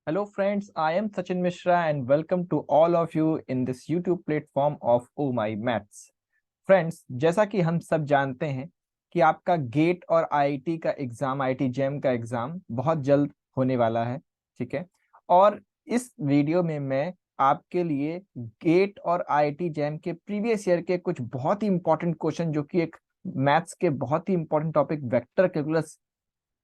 Hello friends, I am Sachin Mishra and welcome to all of you in this YouTube platform of Oh My Maths. Friends, जैसा कि हम सब जानते हैं कि आपका गेट और आईआईटी का एग्जाम, आईआईटी जेम का एग्जाम बहुत जल्द होने वाला है। ठीक है। और इस वीडियो में मैं आपके लिए गेट और आईआईटी जेम के प्रीवियस ईयर के कुछ बहुत ही इंपॉर्टेंट क्वेश्चन, जो कि एक मैथ्स के बहुत ही इंपॉर्टेंट टॉपिक वेक्टर कैलकुलस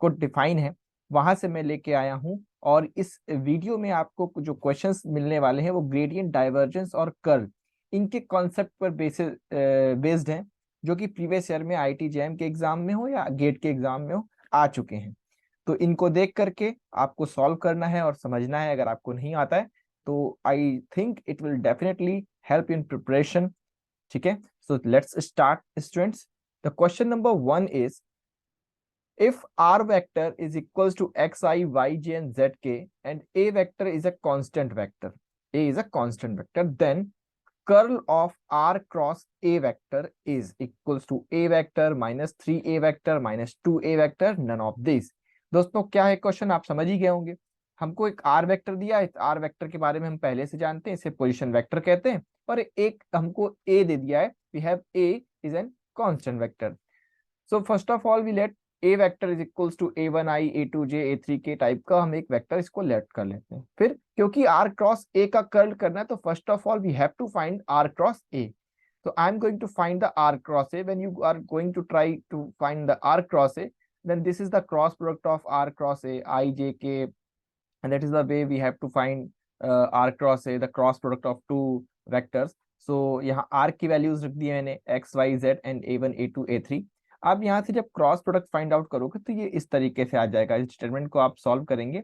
को डिफाइन है, वहां से मैं लेके आया हूं। और इस वीडियो में आपको जो क्वेश्चंस मिलने वाले हैं वो ग्रेडियंट, डाइवर्जेंस और कर्ल, इनके कॉन्सेप्ट पर बेस्ड हैं, जो कि प्रीवियस ईयर में आईआईटी जेईई के एग्जाम में हो या गेट के एग्जाम में हो आ चुके हैं। तो इनको देख करके आपको सॉल्व करना है और समझना है। अगर आपको नहीं आता है तो I think it will definitely help in preparation. ठीक है। So let's start students. The question number 1 is, if r vector is equals to xi, yj and zk and a vector is a constant vector, then curl of r cross a vector is equals to a vector minus 3a vector minus 2a vector, none of these। दोस्तों, क्या है question आप समझ ही गए होंगे। हमको एक are vector दिया है, आर वेक्टर के बारे में हम पहले से जानते हैं, इसे पोजीशन वेक्टर कहते हैं। और एक हमको ए दे दिया है, we have A is an constant vector. So first of all we let A vector is equals to a1i, a2j, a3k type का हम एक वेक्टर इसको लेट कर लेते हैं। फिर क्योंकि r क्रॉस a का कर्ल करना है, तो first of all we have to find r cross a। So I'm going to find the r cross a. When you are going to try to find the r cross a, then this is the cross product of r cross a, I, j, k, and that is the way we have to find r cross a, the cross product of two vectors. So यहाँ r की values रख दी है मैंने, x, y, z and a1, a2, a3। अब यहाँ से जब cross product find out करोगे तो ये इस तरीके से आ जाएगा। इस स्टेटमेंट को आप सॉल्व करेंगे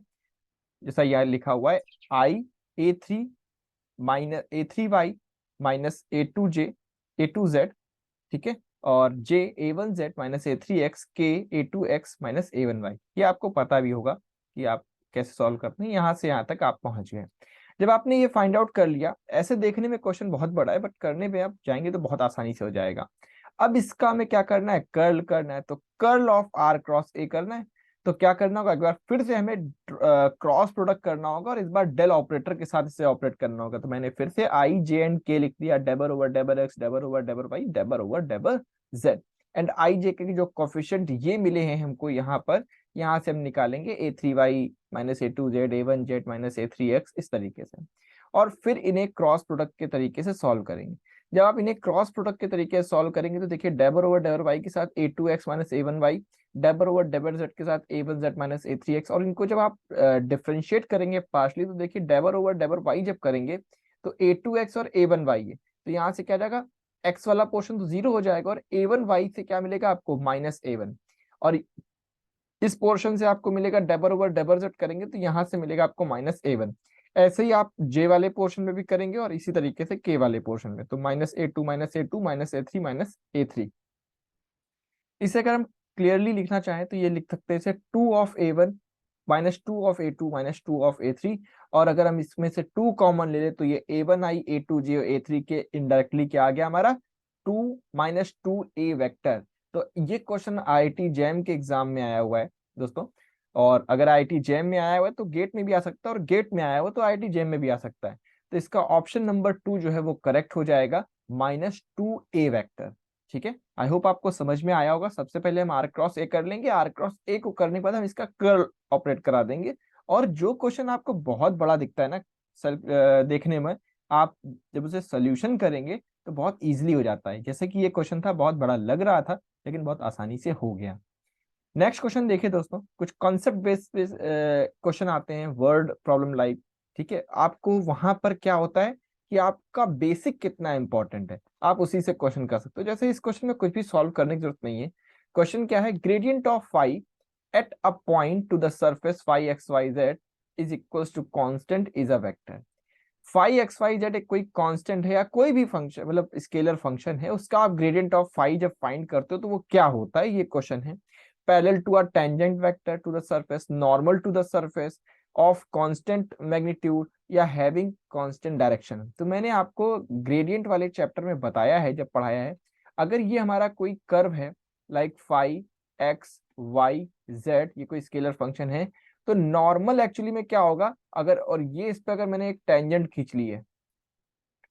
जैसा यहाँ लिखा हुआ है, i a3y minus a2j, a2z, ठीक है, और j a1z minus a3x, k a2x minus a1y। ये आपको पता भी होगा कि आप कैसे सॉल्व करते हैं। यहाँ से यहाँ तक आप पहुंच गए। जब आपने ये फाइंड आउट कर लिया, ऐसे देखने में क्वेश्चन बहुत बड़ा है, बट करने पे आप जाएंगे तो बहुत आसानी से हो जाएगा। अब इसका हमें क्या करना है, कर्ल करना है। तो curl of are cross A करना है। तो क्या करना होगा, एक बार फिर से हमें क्रॉस प्रोडक्ट करना होगा और इस बार डेल ऑपरेटर के साथ इसे ऑपरेट करना होगा। तो मैंने फिर से आई, जे एंड के लिख दिया, डेबर ओवर डेबर एक्स, डेबर ओवर डेबर वाई, डेबर ओवर डेबर z. And i j k जो कोफिशिएंट ये मिले हैं हमको यहाँ पर, यहाँ से हम निकालेंगे a3y minus a2z, a1z minus a3x, इस तरीके से। और फिर इन्हें क्रॉस प्रोडक्ट के तरीके से सॉल्व करेंगे। जब आप इन्हें क्रॉस प्रोडक्ट के तरीके से सॉल्व करेंगे तो देखिए, डेबर ओवर डेबर वाई के साथ a2x माइनस a1y, डेबर ओवर डेबर जेड के साथ a1z माइनस a3x। और इनको जब आप डिफरेंशिएट करेंगे पार्शली, तो देखिए डेबर ओवर डेबर वाई जब करेंगे तो a2x और a1y है, तो यहाँ से क्या जाएगा, x वाला पोर्शन तो जीरो हो जाएगा और a1y से क्या मिलेगा आपको, माइनस a1। और इस पोर्शन से आपको मिलेगा, डेबर ओवर डेबर जेड करेंगे तो यहाँ से मिलेगा आपको माइनस a1। ऐसे ही आप जे वाले पोर्शन में भी करेंगे और इसी तरीके से के वाले पोर्शन में, तो minus a2 minus a2 minus a3 minus a3। इसे अगर हम क्लियरली लिखना चाहें तो ये लिख सकते हैं, इसे 2 of a1 minus 2 of a2 minus 2 of a3। और अगर हम इसमें से 2 कॉमन ले ले तो ये a1i, a2j और a3 के इनडायरेक्टली क्या आ गया हमारा, 2 माइनस 2a वेक्टर। तो ये क्वेश्चन आईआईटी जेईई के एग्जाम में आया हुआ है दोस्तों। और अगर आईआईटी जेईई में आया हुआ है तो गेट में भी आ सकता है, और गेट में आया हुआ तो आईआईटी जेईई में भी आ सकता है। तो इसका ऑप्शन नंबर 2 जो है वो करेक्ट हो जाएगा, माइनस 2a वेक्टर। ठीक है। आई होप आपको समझ में आया होगा। सबसे पहले हम आर क्रॉस ए कर लेंगे, आर क्रॉस ए को करने के बाद हम इसका कर्ल ऑपरेट करा देंगे। और जो क्वेश्चन आपको बहुत बड़ा दिखता है ना देखने में, आप जब उसे सोल्यूशन करेंगे तो बहुत इजीली हो जाता है। जैसे कि ये क्वेश्चन था, बहुत बड़ा लग रहा था लेकिन बहुत आसानी से हो गया। नेक्स्ट क्वेश्चन देखिए दोस्तों, कुछ कॉन्सेप्ट बेस्ड क्वेश्चन आते हैं, वर्ड प्रॉब्लम लाइक। ठीक है, आपको वहां पर क्या होता है कि आपका बेसिक कितना इंपॉर्टेंट है, आप उसी से क्वेश्चन कर सकते हो। जैसे इस क्वेश्चन में कुछ भी सॉल्व करने की जरूरत नहीं है। क्वेश्चन क्या है, gradient of phi at a point to the surface phi X Y Z is equals to constant is a vector. Phi X Y Z एक कोई कांस्टेंट है या कोई भी फंक्शन, मतलब स्केलर फंक्शन है, उसका आप ग्रेडियंट ऑफ फाई जब फाइंड करते हो तो वो क्या होता है, ये क्वेश्चन है। Parallel to a tangent vector to the surface, normal to the surface, of constant magnitude या हैविंग कांस्टेंट डायरेक्शन। तो मैंने आपको ग्रेडियंट वाले चैप्टर में बताया है, जब पढ़ाया है, अगर ये हमारा कोई कर्व है like phi X Y Z, ये कोई स्केलर फंक्शन है, तो नॉर्मल एक्चुअली में क्या होगा, अगर और ये इस पे अगर मैंने एक टेंजेंट खींच ली है,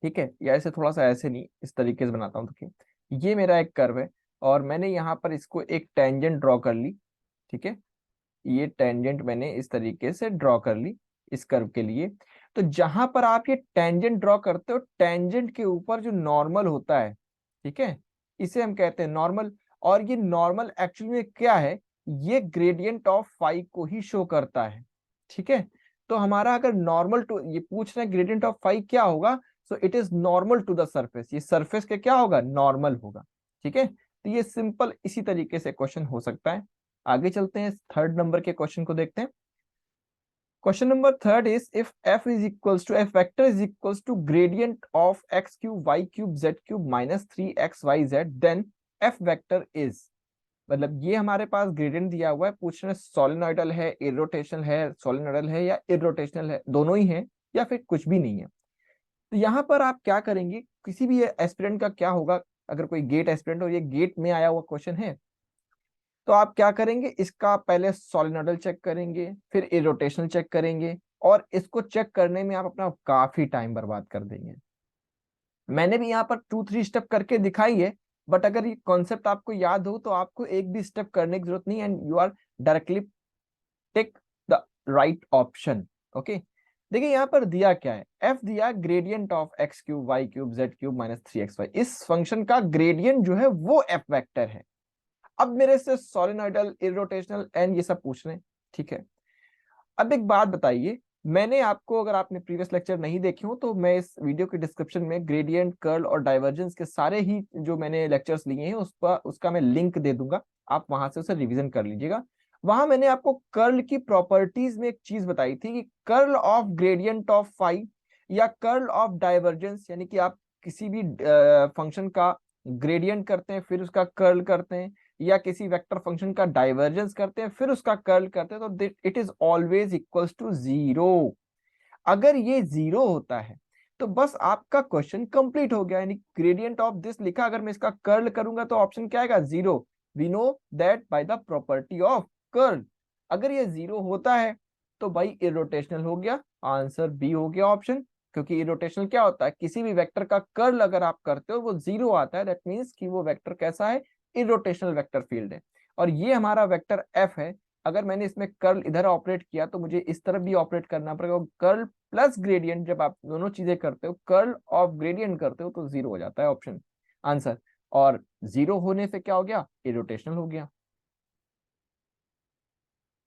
ठीक है, या ऐसे थोड़ा सा ऐसे नहीं, इस तरीके से बनाता हूँ, देखिए ये मेरा एक कर्व है और मैंने यहाँ पर इसको एक टेंजेंट ड्रॉ कर ली, ठीक है, ये टेंजेंट मैंने इस तरीके से ड्रॉ कर ली इस कर्व के लिए। तो जहां पर आप ये टेंजेंट ड्रॉ करते हो, टेंजेंट के ऊपर जो नॉर्मल होता है, ठीक है, इसे हम कहते हैं नॉर्मल। और ये नॉर्मल एक्चुअली में क्या है, ये ग्रेडियंट ऑफ फाई को ही शो करता है, ठीक है। तो हमारा अगर नॉर्मल टू, ये पूछ रहे हैं ग्रेडियंट ऑफ फाई क्या होगा, so it is normal to the surface, ये सरफेस के क्या होगा, नॉर्मल होगा, ठीक है। तो ये सिंपल इसी तरीके से क्वेश्चन हो सकता है। आगे चलते हैं, थर्ड नंबर के क्वेश्चन को देखते हैं। Question number third is if f is equals to, f vector is equals to gradient of x cube y cube z cube minus 3xyz, then f vector is, मतलब ये हमारे पास gradient दिया हुआ है, पूछ रहे सोलेनोइडल है, इरोटेशनल है, सोलेनोइडल है या इरोटेशनल है, दोनों ही है या फिर कुछ भी नहीं है। तो यहाँ पर आप क्या करेंगे, किसी भी एस्पिरेंट का क्या होगा, अगर कोई गेट एस्पिरेंट और ये गेट में आया हुआ क्वेश्चन है, तो आप क्या करेंगे, इसका पहले सोलेनोइडल चेक करेंगे, फिर इरोटेशनल चेक करेंगे, और इसको चेक करने में आप अपना काफी टाइम बर्बाद कर देंगे। मैंने भी यहाँ पर 2-3 स्टेप करके दिखाई है, बट अगर ये कॉन्सेप्ट आपको याद हो तो आपको एक भी स्टेप करने की जरूरत नहीं, and you are directly take the right option. Okay, देखिए यहाँ पर दिया क्या है, f दिया gradient of x cube y cube z cube minus 3xy, इस फंक्शन का ग्रेडियंट जो है वो f वेक्टर है। अब मेरे से सोलेनोइडल, इरोटेशनल एंड ये सब पूछ रहे हैं, ठीक है। अब एक बात बताइए, मैंने आपको, अगर आपने प्रीवियस लेक्चर नहीं देखे हो तो मैं इस वीडियो के डिस्क्रिप्शन में ग्रेडियंट, कर्ल और डाइवर्जेंस के सारे ही जो मैंने लेक्चर्स लिए हैं उसका मैं लिंक दे दूंगा, आप वहां से उसे रिवीजन कर लीजिएगा। वहां मैंने आपको कर्ल की प्रॉपर्टीज में एक चीज बताई थी कि curl of gradient of phi या कर्ल ऑफ डाइवर्जेंस, यानी कि आप किसी भी फंक्शन का ग्रेडियंट करते हैं फिर उसका कर्ल करते हैं, या किसी वेक्टर फंक्शन का डाइवर्जेंस करते हैं फिर उसका कर्ल करते हैं, तो it is always equals to zero. अगर ये जीरो होता है तो बस आपका क्वेश्चन कंप्लीट हो गया, यानी ग्रेडियंट ऑफ दिस लिखा, अगर मैं इसका कर्ल करूंगा तो ऑप्शन क्या आएगा, zero. We know that by the property of curl. अगर ये जीरो होता है तो भाई इरोटेशनल हो गया, आंसर बी हो गया ऑप्शन। क्योंकि इरोटेशनल क्या होता है, किसी भी वेक्टर का कर्ल अगर आप करते हो वो जीरो आता है, दैट मीन्स कि वो वेक्टर कैसा है, इरोटेशनल वेक्टर फील्ड है। और ये हमारा वेक्टर एफ है, अगर मैंने इसमें कर्ल इधर ऑपरेट किया तो मुझे इस तरफ भी ऑपरेट करना पड़ेगा। कर्ल प्लस ग्रेडियंट, जब आप दोनों चीजें करते हो, कर्ल ऑफ ग्रेडियंट करते हो, तो जीरो हो जाता है ऑप्शन आंसर। और जीरो होने से क्या हो गया, इरोटेशनल हो गया।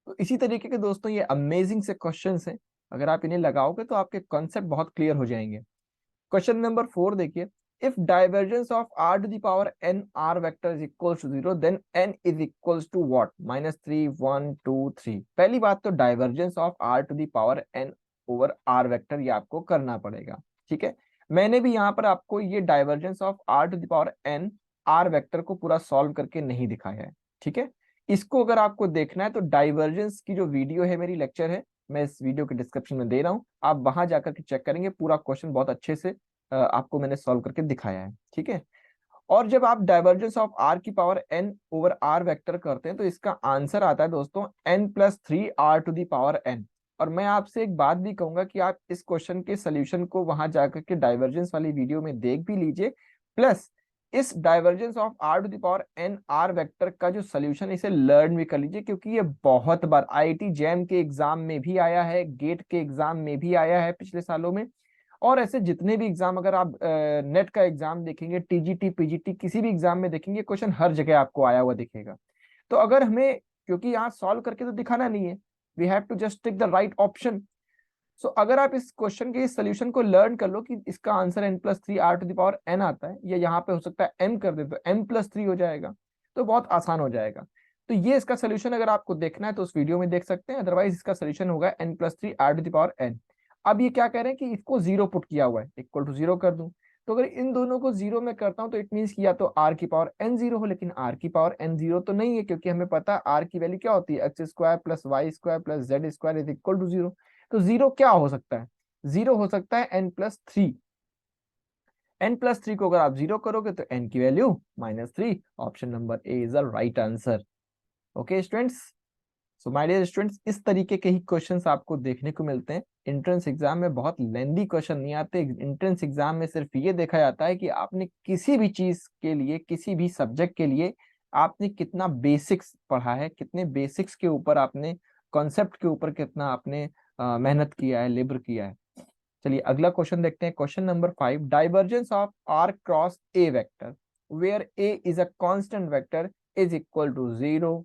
तो इसी तरीके के दोस्तों ये अमेजिंग से क्वेश्चंस हैं, अगर आप इन्हें लगाओगे तो आपके कॉन्सेप्ट बहुत क्लियर हो जाएंगे। क्वेश्चन नंबर 4 देखिए, if divergence of r to the power n r vector is equals to 0, then n is equals to what, -3 1 2 3। पहली बात तो divergence of r to the power n over r vector ये आपको करना पड़ेगा, ठीक है। मैंने भी यहाँ पर आपको ये divergence of r to the power n r vector को पूरा सॉल्व करके नहीं दिखाया है, ठीक है। इसको अगर आपको देखना है तो डाइवर्जेंस की जो वीडियो है, मेरी लेक्चर है, मैं इस वीडियो के डिस्क्रिप्शन में दे रहा हूँ, आप वहां जाकर के चेक करेंगे, पूरा क्वेश्चन बहुत अच्छे से आपको मैंने सॉल्व करके दिखाया है, ठीक है। और जब आप डाइवर्जेंस ऑफ r की power n over r vector करते हैं तो इसका आंसर आता है दोस्तों n+3 r to the power n। और मैं आपसे एक बात भी कहूंगा कि आप इस क्वेश्चन के सोल्यूशन को वहां जाकर के डाइवर्जेंस वाली वीडियो में देख भी लीजिए, प्लस इस divergence of r to the power n r vector का जो सोल्यूशन, इसे लर्न भी कर लीजिए, क्योंकि ये बहुत बार IIT जैम के एग्जाम में भी आया है, गेट के एग्जाम में भी आया है पिछले सालों में, और ऐसे जितने भी एग्जाम, अगर आप नेट का एग्जाम देखेंगे, टीजीटी पीजीटी किसी भी एग्जाम में देखेंगे, क्वेश्चन हर जगह आपको आया हुआ दिखेगा। तो अगर हमें, क्योंकि यहाँ सॉल्व करके तो दिखाना नहीं है, we have to just take the right option. So अगर आप इस क्वेश्चन के इस सोल्यूशन को लर्न कर लो कि इसका answer n+3 r to the power n आता है, या यहाँ पे हो सकता है m कर दे तो m+3 हो जाएगा, तो बहुत आसान हो जाएगा। तो ये इसका सोल्यूशन अगर आपको देखना है तो उस वीडियो में देख सकते हैं, अदरवाइज इसका सोल्यूशन होगा n+3 r to the power n। अब ये क्या कह रहे हैं कि इसको जीरो पुट किया हुआ है, इक्वल टू जीरो कर दूं, तो अगर इन दोनों को जीरो में करता हूं तो इट मीन्स कि या तो r की पावर n जीरो हो, लेकिन r की पावर n जीरो तो नहीं है, क्योंकि हमें पता है r की वैल्यू क्या होती है, x² + y² + z² is equal to zero. तो जीरो क्या हो सकता है, जीरो हो सकता है n+3। n+3 को अगर आप जीरो करोगे तो n की value -3। Option number A is the right answer. Okay students, so my dear students, इस तरीके के ही क्वेश्चंस आपको देखने को मिलते हैं एंट्रेंस एग्जाम में। बहुत लेंदी क्वेश्चन नहीं आते एंट्रेंस एग्जाम में, सिर्फ ये देखा जाता है कि आपने किसी भी चीज के लिए, किसी भी सब्जेक्ट के लिए आपने कितना बेसिक्स पढ़ा है, कितने बेसिक्स के ऊपर आपने, कॉन्सेप्ट के ऊपर कितना आपने मेहनत किया है, लेबर किया है। चलिए अगला क्वेश्चन देखते हैं, question number 5। Divergence of are cross a vector where a is a constant vector is equal to 0,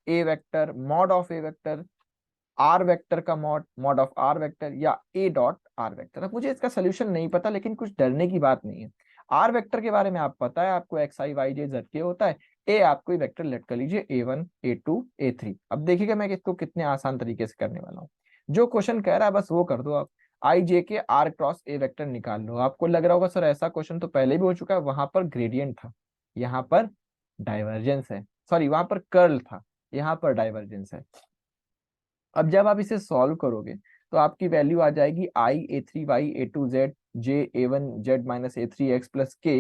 a vector, mod of a vector, r vector का mod, mod of are vector, या a dot are vector. अब मुझे इसका solution नहीं पता, लेकिन कुछ डरने की बात नहीं है। आर वेक्टर के बारे में आप पता है, आपको x I Y J Z के होता है। ए आपको वेक्टर लेट कर लीजिए A1 A2 A3। अब देखिएगा मैं इसको कितने आसान तरीके से करने वाला हूँ। जो क्वेश्चन कह रहा है बस वो कर दो आप। आई जे के आर क्रॉस ए वेक्टर निकाल लो। आपको लग रहा होगा सर ऐसा क्वेश्चन तो पहले भी हो चुका है, वहां पर ग्रेडियंट था, यहाँ पर डाइवर्जेंस है, सॉरी वहां पर कर्ल था, यहाँ पर डाइवर्जेंस है। अब जब आप इसे सॉल्व करोगे तो आपकी वैल्यू आ जाएगी I A3Y A2Z J A1Z minus A3X plus K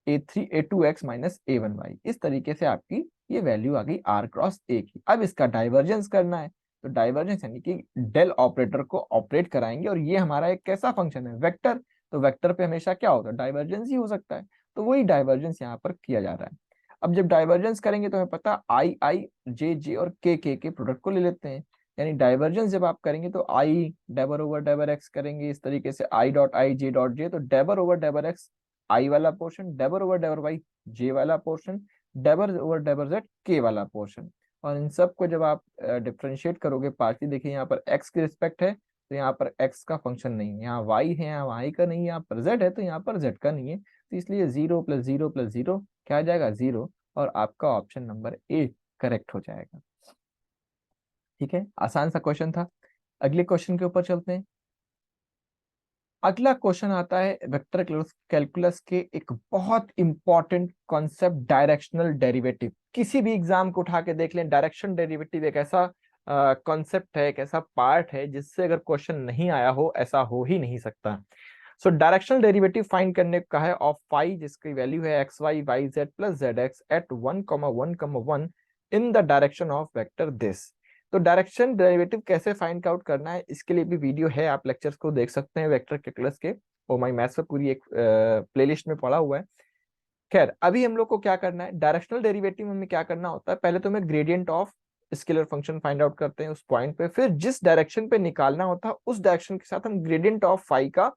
A2X minus A1Y। इस तरीके से आपकी ये वैल्यू आ गई R क्रॉस A की। अब इसका डाइवर्जेंस करना है, तो डाइवर्जेंस यानी कि डेल ऑपरेटर को ऑपरेट कराएंगे, और ये हमारा एक कैसा फंक्शन है, वेक्टर। तो वेक्टर पे हमेशा क्या होता है, डाइवर्जेंस ही हो सकता है। तो वही डाइवर्जेंस यहाँ पर किया जा रहा है। अब जब डाइवर्जेंस करेंगे तो हमें पता I J और K के प्रोडक्ट को ले लेते हैं। यानी डाइवर्जेंस जब आप करेंगे तो आई डेबर ओवर डेबर एक्स करेंगे, इस तरीके से I dot I J dot J, तो डेबर ओवर डेबर एक्स आई वाला पोर्शन, डेबर ओवर डेबर वाई जे वाला पोर्शन, डेबर ओवर डेबर जेड के वाला पोर्शन। और इन सब को जब आप डिफ्रेंशिएट करोगे पार्टली, देखिए यहाँ पर एक्स की रिस्पेक्ट है तो यहाँ पर एक्स का फंक्शन नहीं है, यहाँ वाई है, यहाँ वाई का नहीं है, यहाँ पर जेड है तो यहाँ पर जेड का नहीं है। तो इसलिए 0 + 0 + 0 क्या आ जाएगा, 0, और आपका ऑप्शन नंबर ए करेक्ट हो जाएगा। ठीक है, आसान सा क्वेश्चन था। अगले क्वेश्चन के ऊपर चलते हैं। अगला क्वेश्चन आता है वेक्टर कैलकुलस के एक बहुत इंपॉर्टेंट कॉन्सेप्ट, डायरेक्शनल डेरिवेटिव। किसी भी एग्जाम को उठा के देख लें, डायरेक्शन डेरिवेटिव एक ऐसा कॉन्सेप्ट है, एक ऐसा पार्ट है जिससे अगर क्वेश्चन नहीं आया हो, ऐसा हो ही नहीं सकता। सो डायरेक्शनल डेरिवेटिव फाइंड करने का है ऑफ फाई, जिसकी वैल्यू है XY YZ plus ZX at 1, 1, 1 in the direction of vector this. तो डायरेक्शन डेरिवेटिव कैसे फाइंड आउट करना है, इसके लिए भी वीडियो है, आप लेक्चर्स को देख सकते हैं वेक्टर कैलकुलस के, ओ माय मैथ्स पे पूरी एक प्लेलिस्ट में पड़ा हुआ है। खैर अभी हम लोग को क्या करना है, डायरेक्शनल डेरिवेटिव में क्या करना होता है, पहले तो हमें gradient of scalar function find out करते हैं उस पॉइंट पे, फिर जिस डायरेक्शन पे निकालना होता है उस डायरेक्शन के साथ हम ग्रेडियंट ऑफ फाई का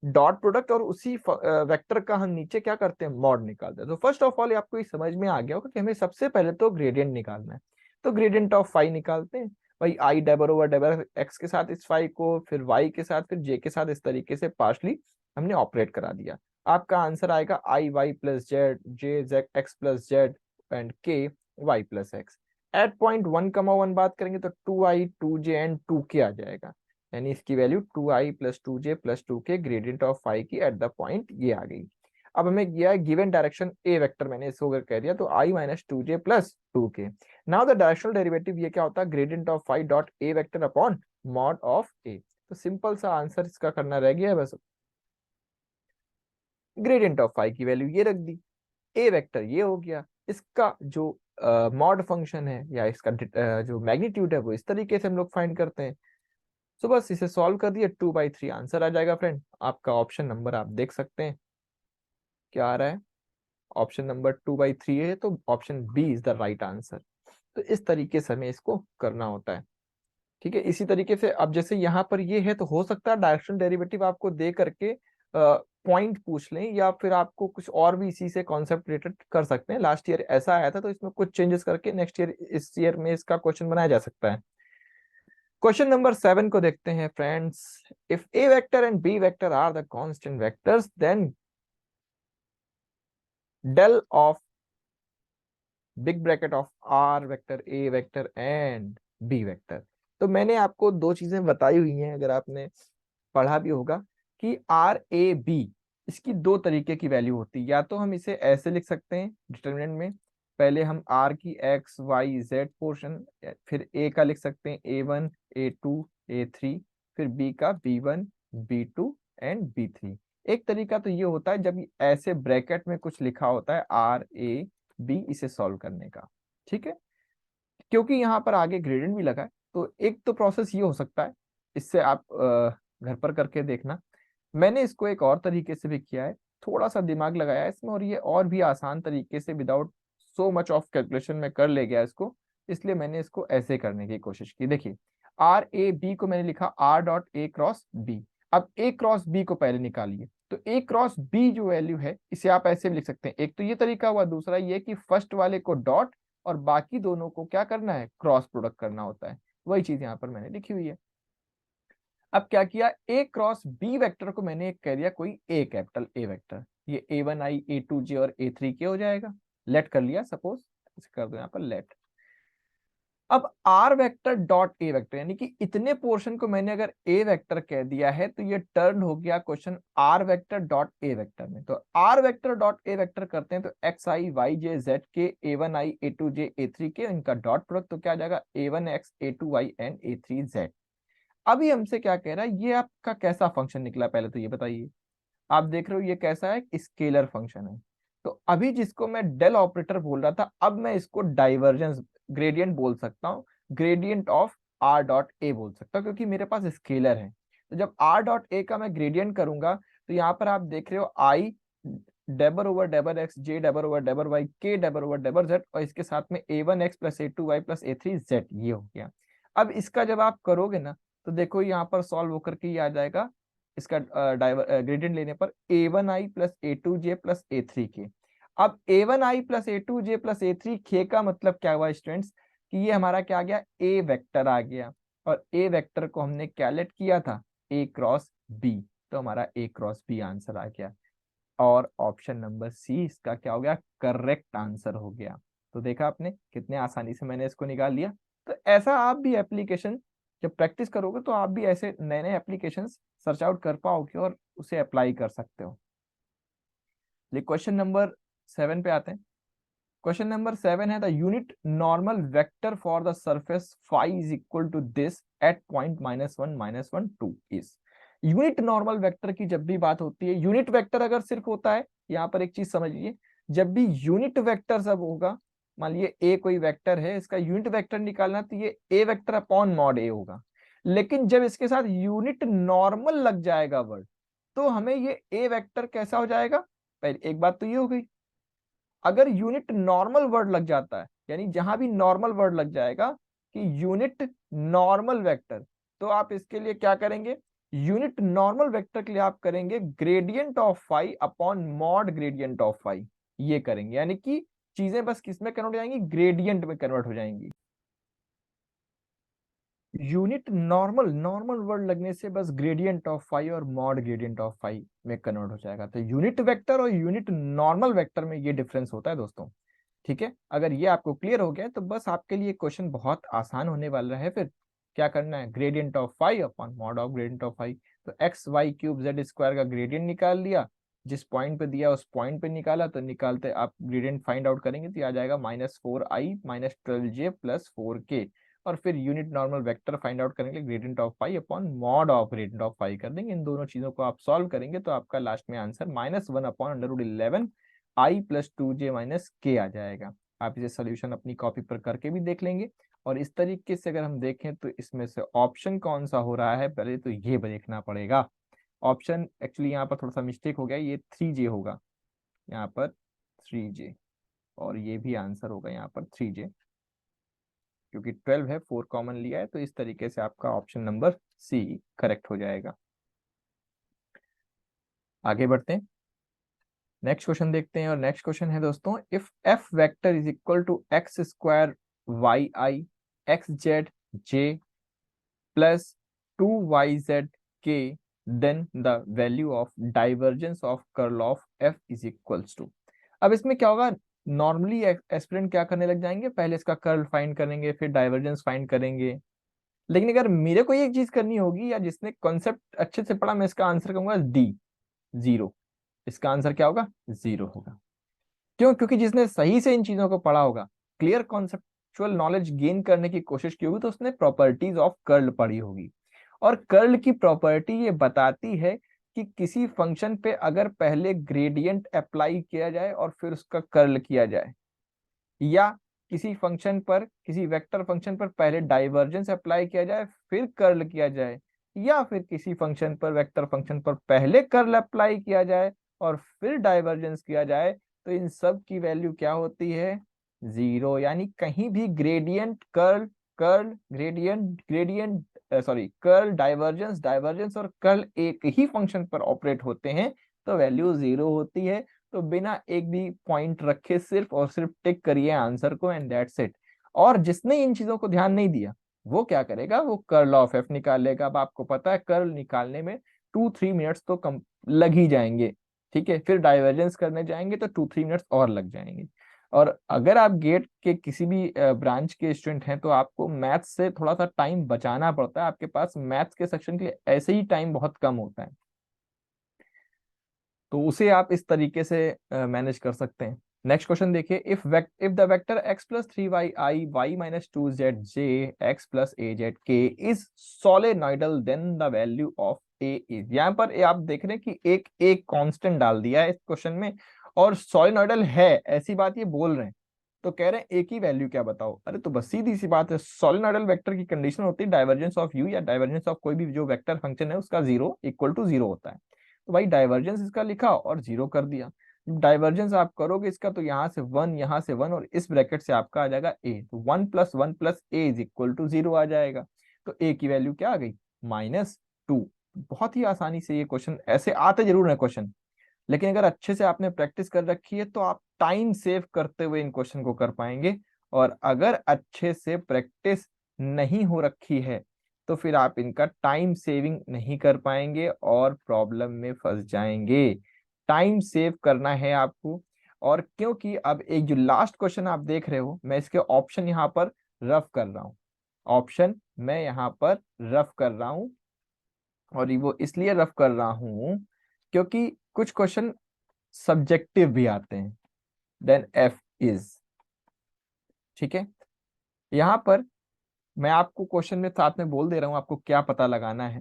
डॉट प्रोडक्ट, और उसी वेक्टर का हम नीचे क्या करते हैं, मॉड निकालते हैं। तो फर्स्ट ऑफ ऑल आपको ये समझ में आ गया होगा कि हमें सबसे पहले तो ग्रेडियंट निकालना है। तो ग्रेडियंट ऑफ फाई निकालते हैं भाई, आई डेबर ओवर डेबर एक्स के साथ इस फाई को, फिर वाई के साथ, फिर जे के साथ, इस तरीके से पार्शली हमने ऑपरेट करा दिया। आपका आंसर आएगा I Y plus z j z x plus z and k y plus x. At point 1, 1 बात करेंगे तो 2I 2J एंड 2K आ जाएगा, यानी इसकी value 2I plus 2J plus 2K gradient of phi की एट द पॉइंट ये आ गई। अब हमें यह गिवन डायरेक्शन ए वेक्टर मैंने इसको अगर कह दिया तो I minus 2J plus 2K। Now the directional derivative ये क्या होता है, gradient of phi dot A vector upon mod of a. तो सिंपल सा आंसर इसका करना रह गया है बस, ग्रेडियंट ऑफ फाई की वैल्यू ये रख दी, ए वेक्टर ये हो गया, इसका जो मॉड फंक्शन है या इसका जो मैग्नीट्यूड है वो इस तरीके से हम लोग फाइंड करते हैं। सो बस इसे सॉल्व कर दिया, 2/3 आंसर आ जाएगा फ्रेंड। आपका ऑप्शन नंबर आप देख सकते हैं क्या आ रहा है, ऑप्शन नंबर 2/3 है, तो option B is the right answer. तो इस तरीके से हमें इसको करना होता है। ठीक है, इसी तरीके से अब जैसे यहाँ पर ये है, तो हो सकता है डायरेक्शन डेरिवेटिव आपको दे करके पॉइंट पूछ लें, या फिर आपको कुछ और भी इसी से कॉन्सेप्ट रिलेटेड कर सकते हैं। लास्ट ईयर ऐसा आया था, तो इसमें कुछ चेंजेस करके नेक्स्ट ईयर, इस ईयर में इसका क्वेश्चन बनाया जा सकता है। क्वेश्चन नंबर 7 को देखते हैं friends. If A vector and B vector are the constant vectors, then del of big bracket of are vector A vector and B vector. तो मैंने आपको दो चीजें बताई हुई हैं, अगर आपने पढ़ा भी होगा, कि आर ए बी, इसकी दो तरीके की वैल्यू होती है। या तो हम इसे ऐसे लिख सकते हैं डिटरमिनेंट में, पहले हम आर की एक्स वाई जेड पोर्शन, फिर ए का लिख सकते हैं A1 A2 A3, फिर बी का B1 B2 एंड B3। एक तरीका तो ये होता है जब ऐसे ब्रैकेट में कुछ लिखा होता है R A B, इसे सॉल्व करने का। ठीक है, क्योंकि यहाँ पर आगे ग्रेडियंट भी लगा है, तो एक तो प्रोसेस ये हो सकता है, इससे आप घर पर करके देखना। मैंने इसको एक और तरीके से भी किया है, थोड़ा सा दिमाग लगाया है इसमें, और ये और भी आसान तरीके से without so much of calculation में कर ले गया इसको, इसलिए मैंने इसको ऐसे करने की कोशिश की। देखिए आर ए बी को मैंने लिखा R dot A cross B. अब ए क्रॉस बी को पहले निकालिए, तो ए क्रॉस बी जो वैल्यू है इसे आप ऐसे भी लिख सकते हैं। एक तो ये तरीका हुआ, दूसरा ये कि फर्स्ट वाले को डॉट और बाकी दोनों को क्या करना है, क्रॉस प्रोडक्ट करना होता है। वही चीज यहाँ पर मैंने लिखी हुई है। अब क्या किया, ए क्रॉस बी वेक्टर को मैंने एक कह दिया कोई ए कैपिटल ए वेक्टर, ये a1i a2j और a3k हो जाएगा। लेट कर लिया, सपोज इसे कर दो यहाँ पर लेट। अब आर वेक्टर डॉट ए वेक्टर, यानी कि इतने पोर्शन को मैंने अगर ए वेक्टर कह दिया है तो ये टर्न हो गया क्वेश्चन आर वेक्टर डॉट ए वेक्टर में। तो आर वेक्टर डॉट ए वेक्टर करते हैं तो X I Y J Z के a1i a2j a3k, इनका डॉट प्रोडक्ट तो क्या आ जाएगा a1x a2y एंड a3z। अभी हमसे क्या कह रहा है, ये आपका कैसा फंक्शन निकला पहले तो ये बताइए। आप देख रहे हो ये कैसा है, स्केलर फंक्शन है। तो अभी जिसको मैं डेल ऑपरेटर बोल रहा था, अब मैं इसको डाइवर्जेंस ग्रेडियंट बोल सकता हूँ, ग्रेडियंट ऑफ आर डॉट ए बोल सकता हूँ, क्योंकि मेरे पास स्केलर है। तो जब आर डॉट ए का मैं ग्रेडियंट करूंगा तो यहाँ पर आप देख रहे हो I double over double X J double over double Y के डबल ओवर डबल जेड, और इसके साथ में a1x plus a2y plus a3z, ये हो गया। अब इसका जब आप करोगे ना तो देखो यहाँ पर सॉल्व होकर के ये आ जाएगा, इसका ग्रेडियंट लेने पर a1i plus a2j plus a3k। अब a1i plus a2j plus a3k का मतलब क्या हुआ स्टूडेंट्स, कि ये हमारा क्या आ गया, ए वेक्टर आ गया, और ए वेक्टर को हमने क्या लेट किया था, a क्रॉस बी, तो हमारा a क्रॉस बी आंसर आ गया। और ऑप्शन नंबर सी इसका क्या हो गया, करेक्ट आंसर हो गया। तो देखा आपने कितने आसानी से मैंने इसको निकाल लिया। तो ऐसा आप भी एप्लीकेशन जब प्रैक्टिस करोगे तो आप भी ऐसे नए नए एप्लीकेशन सर्च आउट कर पाओगे और उसे अप्लाई कर सकते हो। क्वेश्चन नंबर 7 पे आते हैं। क्वेश्चन नंबर 7 है the unit normal vector for the surface phi is equal to this at point -1 -1 2 is. Unit normal vector की जब भी बात होती है, यूनिट वेक्टर अगर सिर्फ होता है, यहाँ पर एक चीज समझिए, जब भी यूनिट वेक्टर सब होगा, मान लीजिए ए कोई वेक्टर है, इसका यूनिट वेक्टर निकालना तो ये ए वेक्टर अपॉन मॉड ए होगा। लेकिन जब इसके साथ यूनिट नॉर्मल लग जाएगा वर्ड, तो हमें ये ए वेक्टर कैसा हो जाएगा। पहले एक बात तो ये हो गई, अगर यूनिट नॉर्मल वर्ड लग जाता है, यानी जहां भी नॉर्मल वर्ड लग जाएगा कि यूनिट नॉर्मल वेक्टर, तो आप इसके लिए क्या करेंगे, यूनिट नॉर्मल वेक्टर के लिए आप करेंगे gradient of phi upon mod gradient of phi, ये करेंगे। यानी कि चीजें बस किस में कन्वर्ट हो जाएंगी, ग्रेडियंट में कन्वर्ट हो जाएंगी। यूनिट नॉर्मल नॉर्मल वर्ड लगने से बस ग्रेडियंट ऑफ फाई और मॉड ग्रेडियंट ऑफ फाई में कन्वर्ट हो जाएगा। तो यूनिट वेक्टर और यूनिट नॉर्मल वेक्टर में ये डिफरेंस होता है दोस्तों। ठीक है, अगर ये आपको क्लियर हो गया तो बस आपके लिए क्वेश्चन बहुत आसान होने वाला है। फिर क्या करना है, gradient of phi upon mod of gradient of phi. तो x y cube z square का ग्रेडियंट निकाल लिया, जिस पॉइंट पे दिया उस पॉइंट पे निकाला, तो निकालते आप ग्रेडियंट फाइंड आउट करेंगे तो आ जाएगा -4i minus 12j plus 4k। और फिर unit normal vector find out करेंगे, gradient of phi upon mod of gradient of phi कर देंगे। इन दोनों चीजों को आप सॉल्व करेंगे तो आपका लास्ट में answer -1 upon under root 11 i plus 2j minus k आ जाएगा। आप इसे सोल्यूशन अपनी कॉपी पर करके भी देख लेंगे। और इस तरीके से अगर हम देखें तो इसमें से ऑप्शन कौन सा हो रहा है, पहले तो ये देखना पड़ेगा। ऑप्शन एक्चुअली यहाँ पर थोड़ा सा मिस्टेक हो गया, ये 3j होगा यहाँ पर 3j, और ये भी आंसर होगा यहाँ पर 3j, क्योंकि 12 है, 4 कॉमन लिया है, तो इस तरीके से आपका ऑप्शन नंबर सी करेक्ट हो जाएगा। आगे बढ़ते हैं, नेक्स्ट क्वेश्चन देखते हैं। और नेक्स्ट क्वेश्चन है दोस्तों, if F vector is equal to X square Y I X Z J plus 2yz के, then the value of divergence of curl of F is equals to. अब इसमें क्या होगा, नॉर्मली एस्पिरेंट क्या करने लग जाएंगे, पहले इसका कर्ल फाइंड करेंगे फिर डाइवर्जेंस फाइंड करेंगे। लेकिन अगर मेरे को एक चीज करनी होगी, या जिसने कॉन्सेप्ट अच्छे से पढ़ा, मैं इसका आंसर कहूंगा डी, 0। इसका आंसर क्या होगा, 0 होगा। क्यों, क्योंकि जिसने सही से इन चीजों को पढ़ा होगा, क्लियर कॉन्सेप्चुअल नॉलेज गेन करने की कोशिश की होगी, तो उसने प्रॉपर्टीज ऑफ कर्ल पढ़ी होगी। और कर्ल की प्रॉपर्टी ये बताती है कि किसी फंक्शन पे अगर पहले ग्रेडियंट अप्लाई किया जाए और फिर उसका कर्ल किया जाए, या किसी फंक्शन पर, किसी वेक्टर फंक्शन पर पहले डाइवर्जेंस अप्लाई किया जाए फिर कर्ल किया जाए, या फिर किसी फंक्शन पर, वेक्टर फंक्शन पर पहले कर्ल अप्लाई किया जाए और फिर डाइवर्जेंस किया जाए, तो इन सब की वैल्यू क्या होती है? जीरो। यानी कहीं भी gradient curl, curl gradient, gradient sorry curl divergence, divergence और कर्ल एक ही फंक्शन पर ऑपरेट होते हैं तो वैल्यू जीरो होती है। तो बिना एक भी पॉइंट रखे सिर्फ और सिर्फ टिक करिए आंसर को एंड दैट्स इट। और जिसने इन चीजों को ध्यान नहीं दिया वो क्या करेगा? वो कर्ल ऑफ एफ निकाल लेगा। अब आपको पता है कर्ल निकालने में 2-3 मिनट्स तो कम लग ही जाएंगे, ठीक है। फिर डाइवर्जेंस करने जाएंगे तो 2-3 मिनट्स और लग जाएंगे। और अगर आप गेट के किसी भी ब्रांच के स्टूडेंट हैं तो आपको मैथ्स से थोड़ा सा टाइम बचाना पड़ता है। आपके पास मैथ्स के सेक्शन के लिए ऐसे ही टाइम बहुत कम होता है, तो उसे आप इस तरीके से मैनेज कर सकते हैं। नेक्स्ट क्वेश्चन देखिए, if the vector x plus 3yi y minus 2zj x plus az k is solenoidal then the value of a is. यहाँ पर आप देख रहे हैं कि एक कांस्टेंट डाल दिया है इस क्वेश्चन में और सोलेनॉइडल है ऐसी बात ये बोल रहे हैं, तो कह रहे हैं a की वैल्यू क्या बताओ। अरे तो बस सीधी सी बात है, सोलेनॉइडल वेक्टर की कंडीशन होती है डाइवर्जेंस ऑफ u या डाइवर्जेंस ऑफ कोई भी जो वेक्टर फंक्शन है उसका जीरो इक्वल टू जीरो होता है। तो भाई डाइवर्जेंस इसका लिखा और जीरो कर दिया। डाइवर्जेंस आप करोगे इसका तो यहाँ से वन, यहाँ से वन और इस ब्रैकेट से आपका आ जाएगा ए, तो 1 + 1 + a is equal to zero आ जाएगा। तो a की वैल्यू क्या आ गई? -2। बहुत ही आसानी से ये क्वेश्चन, ऐसे आते जरूर है क्वेश्चन, लेकिन अगर अच्छे से आपने प्रैक्टिस कर रखी है तो आप टाइम सेव करते हुए इन क्वेश्चन को कर पाएंगे। और अगर अच्छे से प्रैक्टिस नहीं हो रखी है तो फिर आप इनका टाइम सेविंग नहीं कर पाएंगे और प्रॉब्लम में फंस जाएंगे। टाइम सेव करना है आपको। और क्योंकि अब एक जो लास्ट क्वेश्चन आप देख रहे हो, मैं इसके ऑप्शन यहाँ पर रफ कर रहा हूँ, ऑप्शन मैं यहाँ पर रफ कर रहा हूँ। और वो इसलिए रफ कर रहा हूँ क्योंकि कुछ क्वेश्चन सब्जेक्टिव भी आते हैं। देन एफ इज, ठीक है। यहां पर मैं आपको क्वेश्चन में साथ में बोल दे रहा हूं आपको क्या पता लगाना है।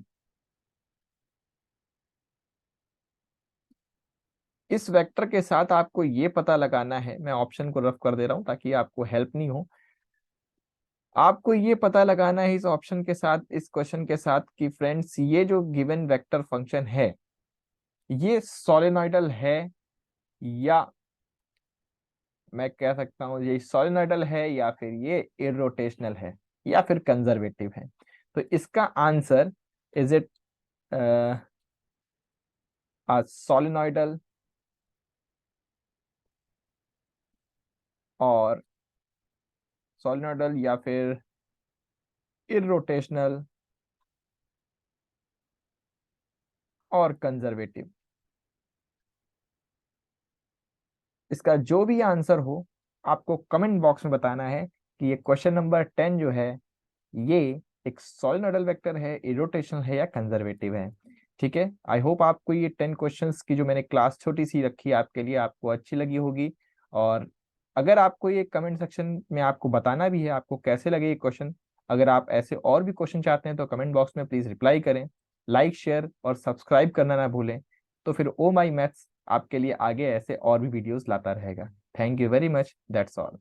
इस वेक्टर के साथ आपको ये पता लगाना है, मैं ऑप्शन को रफ कर दे रहा हूं ताकि आपको हेल्प नहीं हो। आपको ये पता लगाना है इस ऑप्शन के साथ, इस क्वेश्चन के साथ कि फ्रेंड्स ये जो गिवन वेक्टर फंक्शन है ये सोलेनॉइडल है, या मैं कह सकता हूं ये सोलेनॉइडल है, या फिर ये इरोटेशनल है, या फिर कंजर्वेटिव है। तो इसका आंसर, इज इट सोलेनॉइडल और सोलेनॉइडल या फिर इरोटेशनल और कंजर्वेटिव? इसका जो भी आंसर हो आपको कमेंट बॉक्स में बताना है कि ये क्वेश्चन नंबर 10 जो है ये एक सोलेनॉइडल वेक्टर है, इरोटेशनल है या कंजर्वेटिव है। ठीक है, आई होप आपको ये 10 क्वेश्चंस की जो मैंने क्लास छोटी सी रखी है आपके लिए आपको अच्छी लगी होगी। और अगर आपको ये कमेंट सेक्शन में आपको बताना भी है आपको कैसे लगे ये क्वेश्चन, अगर आप ऐसे और भी क्वेश्चन चाहते हैं तो कमेंट बॉक्स में प्लीज रिप्लाई करें। लाइक, शेयर और सब्सक्राइब करना ना भूलें। तो फिर ओ माई मैथ्स आपके लिए आगे ऐसे और भी वीडियोस लाता रहेगा। Thank you very much, that's all.